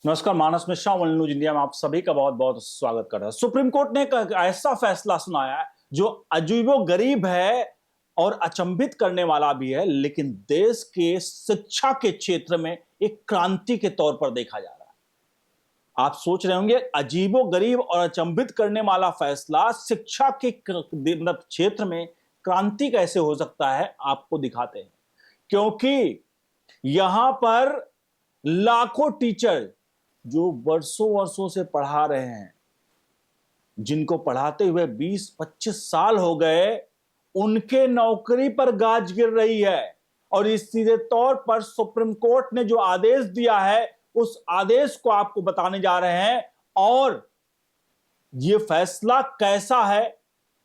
नमस्कार, मानस Mishra world news India में आप सभी का बहुत बहुत स्वागत कर रहा है। सुप्रीम कोर्ट ने एक ऐसा फैसला सुनाया है जो अजीबोगरीब है और अचंभित करने वाला भी है, लेकिन देश के शिक्षा के क्षेत्र में एक क्रांति के तौर पर देखा जा रहा है। आप सोच रहे होंगे अजीबोगरीब और अचंभित करने वाला फैसला शिक्षा के मतलब क्षेत्र में क्रांति कैसे हो सकता है, आपको दिखाते हैं। क्योंकि यहां पर लाखों टीचर जो वर्षों वर्षों से पढ़ा रहे हैं, जिनको पढ़ाते हुए 20-25 साल हो गए, उनके नौकरी पर गाज गिर रही है। और इस सीधे तौर पर सुप्रीम कोर्ट ने जो आदेश दिया है, उस आदेश को आपको बताने जा रहे हैं। और यह फैसला कैसा है,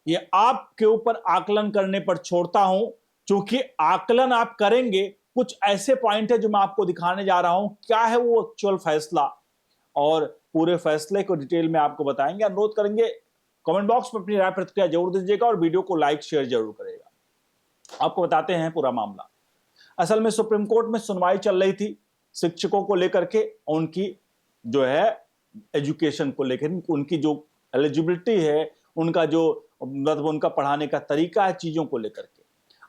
यह आपके ऊपर आकलन करने पर छोड़ता हूं। क्योंकि आकलन आप करेंगे, कुछ ऐसे पॉइंट है जो मैं आपको दिखाने जा रहा हूं, क्या है वो एक्चुअल फैसला, और पूरे फैसले को डिटेल में आपको बताएंगे। अनुरोध करेंगे कमेंट बॉक्स में अपनी राय प्रतिक्रिया जरूर दीजिएगा और वीडियो को लाइक शेयर जरूर करेगा। आपको बताते हैं पूरा मामला। असल में सुप्रीम कोर्ट में सुनवाई चल रही थी शिक्षकों को लेकर के, उनकी जो है एजुकेशन को लेकर, उनकी जो एलिजिबिलिटी है, उनका जो मतलब उनका पढ़ाने का तरीका है, चीजों को लेकर के।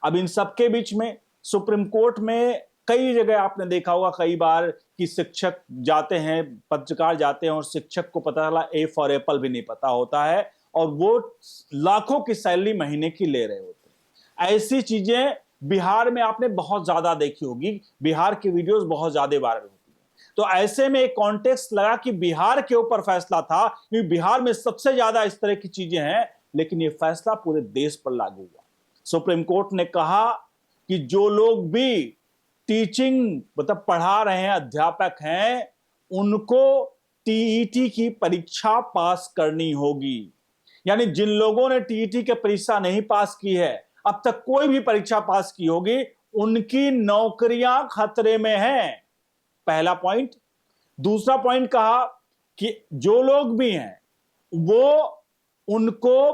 अब इन सबके बीच में सुप्रीम कोर्ट में कई जगह आपने देखा होगा कई बार कि शिक्षक जाते हैं, पत्रकार जाते हैं और शिक्षक को पता चला ए फॉर एप्पल भी नहीं पता होता है, और वो लाखों की सैलरी महीने की ले रहे होते हैं। ऐसी चीजें बिहार में आपने बहुत ज्यादा देखी होगी, बिहार की वीडियोस बहुत ज्यादा वायरल होती है। तो ऐसे में एक कॉन्टेक्स्ट लगा कि बिहार के ऊपर फैसला था, क्योंकि बिहार में सबसे ज्यादा इस तरह की चीजें हैं, लेकिन ये फैसला पूरे देश पर लागू हुआ। सुप्रीम कोर्ट ने कहा कि जो लोग भी टीचिंग मतलब पढ़ा रहे हैं, अध्यापक हैं, उनको टीईटी की परीक्षा पास करनी होगी। यानी जिन लोगों ने टीईटी की परीक्षा नहीं पास की है, अब तक कोई भी परीक्षा पास की होगी, उनकी नौकरियां खतरे में हैं। पहला पॉइंट। दूसरा पॉइंट कहा कि जो लोग भी हैं वो उनको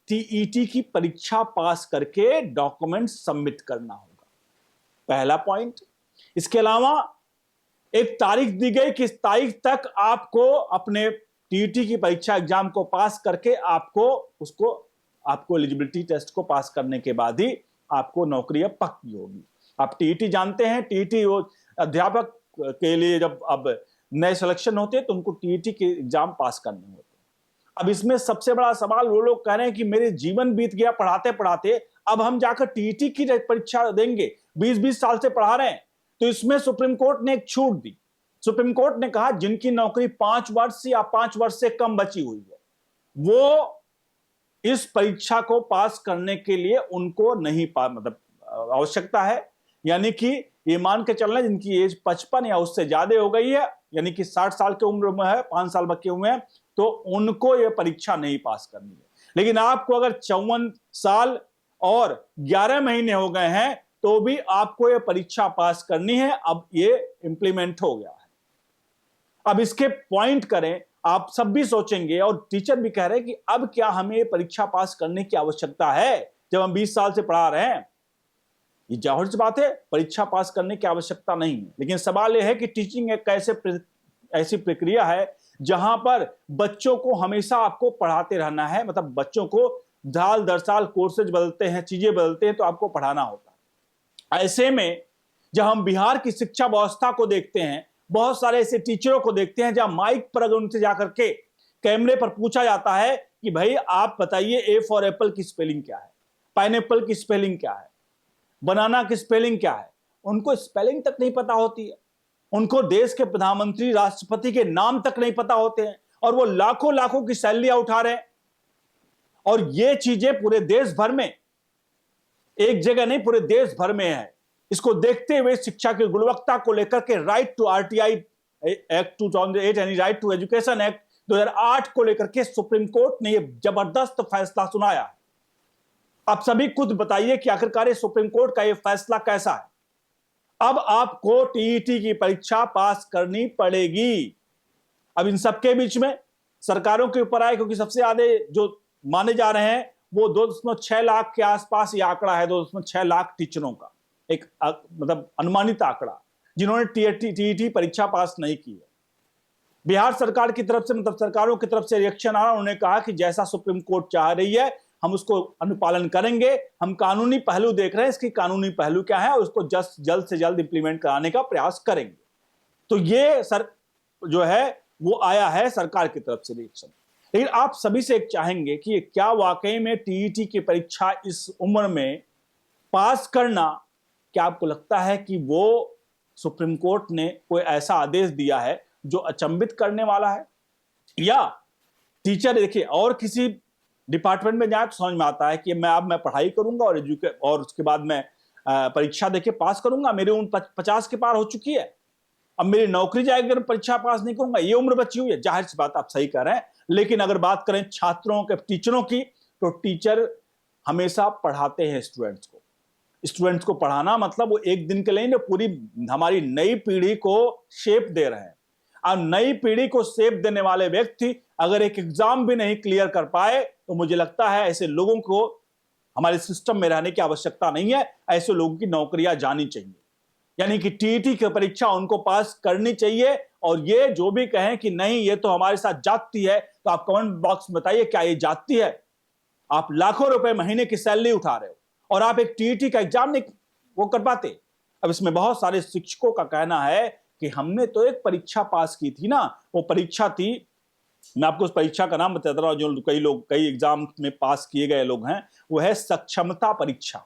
टीईटी की परीक्षा पास करके डॉक्यूमेंट सबमिट करना होगा। पहला पॉइंट। इसके अलावा एक तारीख दी गई कि इस तारीख तक आपको अपने टीईटी की परीक्षा एग्जाम को पास करके आपको एलिजिबिलिटी टेस्ट को पास करने के बाद ही आपको नौकरी अब पक्की होगी। आप टीईटी जानते हैं, टीईटी वो अध्यापक के लिए जब अब नए सिलेक्शन होते हैं तो उनको टीईटी के एग्जाम पास करने होते हैं। अब इसमें सबसे बड़ा सवाल, वो लोग कह रहे हैं कि मेरे जीवन बीत गया पढ़ाते पढ़ाते, अब हम जाकर टीईटी की परीक्षा देंगे, 20-20 साल से पढ़ा रहे हैं। तो इसमें सुप्रीम कोर्ट ने एक छूट दी। सुप्रीम कोर्ट ने कहा जिनकी नौकरी 5 वर्ष या 5 वर्ष से कम बची हुई है, वो इस परीक्षा को पास करने के लिए उनको नहीं मतलब आवश्यकता है। यानी कि ये मान के चलना जिनकी एज 55 या उससे ज्यादा हो गई है, यानी कि 60 साल की उम्र में है, 5 साल बचे हुए हैं, तो उनको यह परीक्षा नहीं पास करनी है। लेकिन आपको अगर 54 साल और 11 महीने हो गए हैं तो भी आपको यह परीक्षा पास करनी है। अब ये इंप्लीमेंट हो गया है। अब इसके पॉइंट करें, आप सब भी सोचेंगे और टीचर भी कह रहे हैं कि अब क्या हमें ये परीक्षा पास करने की आवश्यकता है जब हम 20 साल से पढ़ा रहे हैं। ये जाहिर सी बात है, परीक्षा पास करने की आवश्यकता नहीं है। लेकिन सवाल यह है कि टीचिंग एक ऐसी प्रक्रिया है जहां पर बच्चों को हमेशा आपको पढ़ाते रहना है। मतलब बच्चों को साल दर साल कोर्सेज बदलते हैं, चीजें बदलते हैं, तो आपको पढ़ाना होता है। ऐसे में जब हम बिहार की शिक्षा व्यवस्था को देखते हैं, बहुत सारे ऐसे टीचरों को देखते हैं जहां माइक पर अगर उनसे जाकर के कैमरे पर पूछा जाता है कि भाई आप बताइए ए फॉर एप्पल की स्पेलिंग क्या है, पाइनएप्पल की स्पेलिंग क्या है, बनाना की स्पेलिंग क्या है, उनको स्पेलिंग तक नहीं पता होती है। उनको देश के प्रधानमंत्री, राष्ट्रपति के नाम तक नहीं पता होते हैं, और वो लाखों लाखों की सैलरियां उठा रहे हैं। और ये चीजें पूरे देश भर में, एक जगह नहीं पूरे देश भर में है। इसको देखते हुए शिक्षा की गुणवत्ता को लेकर के राइट टू आरटीआई एक्ट 2008 यानी राइट टू एजुकेशन एक्ट 2008 को लेकर के सुप्रीम कोर्ट ने यह जबरदस्त फैसला सुनाया है। आप सभी खुद बताइए कि आखिरकार सुप्रीम कोर्ट का यह फैसला कैसा है। अब आपको टीईटी की परीक्षा पास करनी पड़ेगी। अब इन सबके बीच में सरकारों के ऊपर आए, क्योंकि सबसे ज्यादा जो माने जा रहे हैं वो 2.6 लाख के आसपास ये आंकड़ा है। 2.6 लाख टीचरों का एक मतलब अनुमानित आंकड़ा, जिन्होंने टीईटी परीक्षा पास नहीं की है। बिहार सरकार की तरफ से, मतलब सरकारों की तरफ से रिएक्शन आ रहा, उन्होंने कहा कि जैसा सुप्रीम कोर्ट चाह रही है हम उसको अनुपालन करेंगे, हम कानूनी पहलू देख रहे हैं, इसकी कानूनी पहलू क्या है और उसको जल्द से जल्द इंप्लीमेंट कराने का प्रयास करेंगे। तो ये सर जो है वो आया है सरकार की तरफ से रिएक्शन। लेकिन आप सभी से एक चाहेंगे कि क्या वाकई में टीईटी की परीक्षा इस उम्र में पास करना, क्या आपको लगता है कि वो सुप्रीम कोर्ट ने कोई ऐसा आदेश दिया है जो अचंभित करने वाला है? या टीचर देखिए और किसी डिपार्टमेंट में जाए तो समझ में आता है कि मैं पढ़ाई करूंगा और उसके बाद मैं परीक्षा देके पास करूंगा, मेरी उम्र 50 के पार हो चुकी है, अब मेरी नौकरी जाएगी अगर परीक्षा पास नहीं करूंगा, ये उम्र बची हुई है। जाहिर सी बात, आप सही कह रहे हैं। लेकिन अगर बात करें छात्रों के, टीचरों की, तो टीचर हमेशा पढ़ाते हैं स्टूडेंट्स को पढ़ाना मतलब वो एक दिन के लिए नहीं, पूरी हमारी नई पीढ़ी को शेप दे रहे हैं। और नई पीढ़ी को शेप देने वाले व्यक्ति अगर एक एग्जाम भी नहीं क्लियर कर पाए तो मुझे लगता है ऐसे लोगों को हमारे सिस्टम में रहने की आवश्यकता नहीं है, ऐसे लोगों की नौकरियां जानी चाहिए। यानी कि टीईटी की परीक्षा उनको पास करनी चाहिए। और ये जो भी कहें कि नहीं ये तो हमारे साथ जाती है, तो आप कमेंट बॉक्स में बताइए क्या ये जाती है? आप लाखों रुपए महीने की सैलरी उठा रहे हो और आप एक टीईटी का एग्जाम नहीं वो कर पाते। अब इसमें बहुत सारे शिक्षकों का कहना है कि हमने तो एक परीक्षा पास की थी ना, वो परीक्षा थी, मैं आपको उस परीक्षा का नाम बताता रहा हूं, जो कई एग्जाम में पास किए गए लोग हैं, वो है सक्षमता परीक्षा।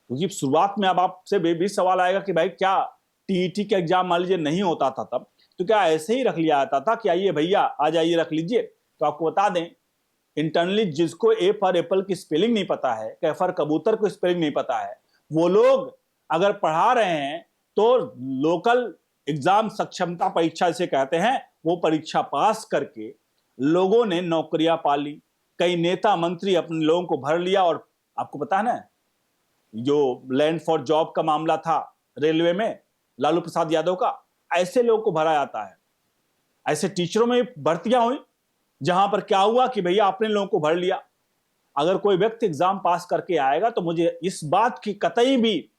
क्योंकि शुरुआत में अब आपसे भी सवाल आएगा कि भाई क्या टीईटी का एग्जाम मान लीजिए नहीं होता था तब, तो क्या ऐसे ही रख लिया जाता था कि आइए भैया आ जाइए रख लीजिए? तो आपको बता दें, इंटरनली जिसको ए फॉर एप्पल की स्पेलिंग नहीं पता है, क फॉर कबूतर को स्पेलिंग नहीं पता है, वो लोग अगर पढ़ा रहे हैं तो लोकल एग्जाम सक्षमता परीक्षा जिसे कहते हैं, वो परीक्षा पास करके लोगों ने नौकरियां पा ली। कई नेता मंत्री अपने लोगों को भर लिया। और आपको पता है ना, जो लैंड फॉर जॉब का मामला था रेलवे में लालू प्रसाद यादव का, ऐसे लोगों को भरा जाता है। ऐसे टीचरों में भर्तियां हुई जहां पर क्या हुआ कि भैया अपने लोगों को भर लिया। अगर कोई व्यक्ति एग्जाम पास करके आएगा तो मुझे इस बात की कतई भी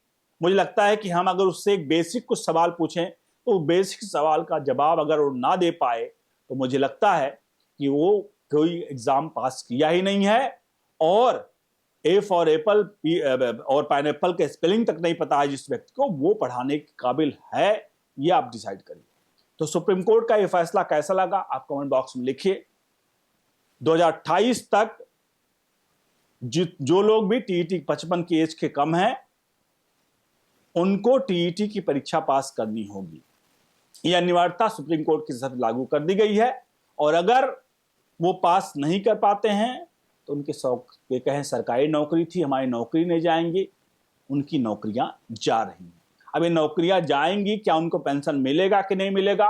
मुझे लगता है कि हम अगर उससे एक बेसिक कुछ सवाल पूछें तो बेसिक सवाल का जवाब अगर वो ना दे पाए तो मुझे लगता है कि वो कोई एग्जाम पास किया ही नहीं है, और ए फॉर एप्पल और पाइनएप्पल के स्पेलिंग तक नहीं पता है जिस व्यक्ति को, वो पढ़ाने के काबिल है, ये आप डिसाइड करिए। तो सुप्रीम कोर्ट का ये फैसला कैसा लगा आप कमेंट बॉक्स में लिखिए। 2028 तक जो लोग भी टीईटी 55 की एज के कम हैं उनको टीईटी की परीक्षा पास करनी होगी। यह अनिवार्यता सुप्रीम कोर्ट की तरफ लागू कर दी गई है। और अगर वो पास नहीं कर पाते हैं तो उनके शौक ये कहें सरकारी नौकरी थी, हमारी नौकरी नहीं जाएंगी, उनकी नौकरियां जा रही हैं। अब ये नौकरियां जाएंगी, क्या उनको पेंशन मिलेगा कि नहीं मिलेगा?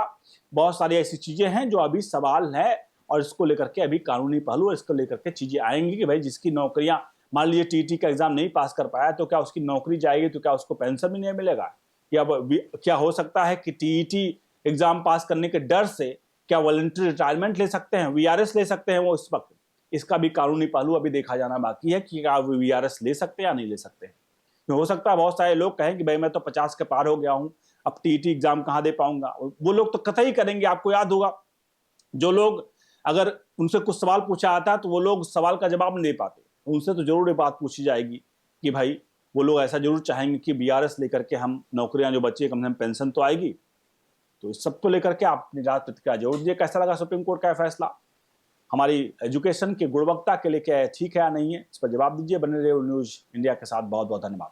बहुत सारी ऐसी चीजें हैं जो अभी सवाल है, और इसको लेकर के अभी कानूनी पहलू, इसको लेकर के चीजें आएंगी कि भाई जिसकी नौकरियां, मान लीजिए टीईटी का एग्जाम नहीं पास कर पाया तो क्या उसकी नौकरी जाएगी, तो क्या उसको पेंशन भी नहीं मिलेगा? या क्या हो सकता है कि टीईटी एग्जाम पास करने के डर से क्या वॉलंटरी रिटायरमेंट ले सकते हैं, वीआरएस ले सकते हैं वो इस वक्त? इसका भी कानूनी पहलू अभी देखा जाना बाकी है कि क्या वो वीआरएस ले सकते हैं या नहीं ले सकते हैं। हो सकता है बहुत सारे लोग कहें कि भाई मैं तो 50 के पार हो गया हूं, अब टीईटी एग्जाम कहां दे पाऊंगा। वो लोग तो कतई करेंगे। आपको याद होगा, जो लोग अगर उनसे कुछ सवाल पूछा आता है तो वो लोग सवाल का जवाब नहीं दे पाते, उनसे तो जरूर ये बात पूछी जाएगी कि भाई वो लोग ऐसा जरूर चाहेंगे कि वीआरएस लेकर के हम नौकरियां जो बची है कम से कम पेंशन तो आएगी। तो इस सब को लेकर के आप अपनी रात प्रतिक्रिया जरूर दीजिए। कैसा लगा सुप्रीम कोर्ट का फैसला? हमारी एजुकेशन की गुणवत्ता के लिए क्या है, ठीक है या नहीं है, इस पर जवाब दीजिए। बने रहिए न्यूज़ इंडिया के साथ। बहुत बहुत धन्यवाद।